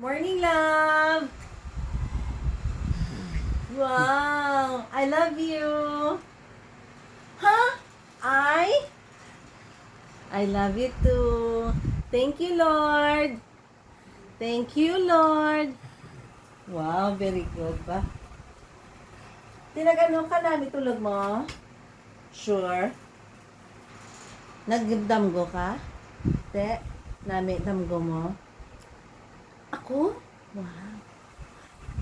Morning, love! Wow! I love you! Huh? I love you too. Thank you, Lord. Thank you, Lord. Wow, very good ba? Tinagano ka namin tulog mo? Sure. Nagdamgo ka? Te, nami damgo mo? Ako? Wow.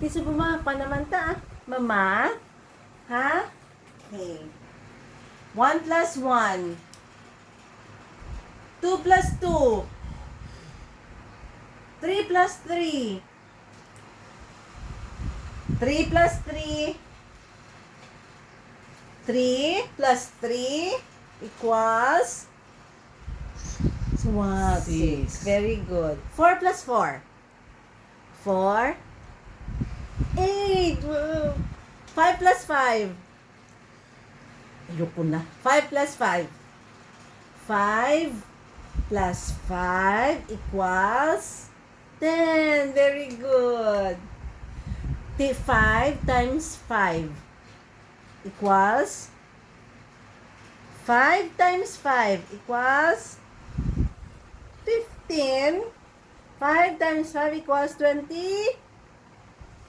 Tiso bumapa naman ta. Mama? Ha? Okay. 1 plus 1. 2 plus 2. 3 plus 3. 3 plus 3. 3 plus 3 equals 6. Very good. 4 plus 4. 4. 8. 5 plus 5. Ayoko na. 5 plus 5. 5 plus 5 equals 10. Very good. 5 times 5 equals 5 times 5 equals 15. 5 times 5 equals 20.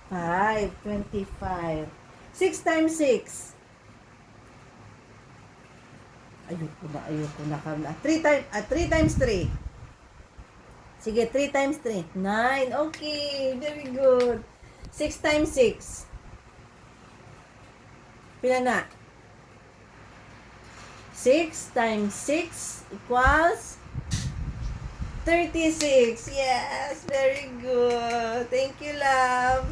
25. 6 times 6. Ayoko na ka na. 3 times 3. Sige, 3 times 3. 9. Okay, very good. 6 times 6. Pila na? 6 times 6 equals 36. Yes, very good. Thank you, love.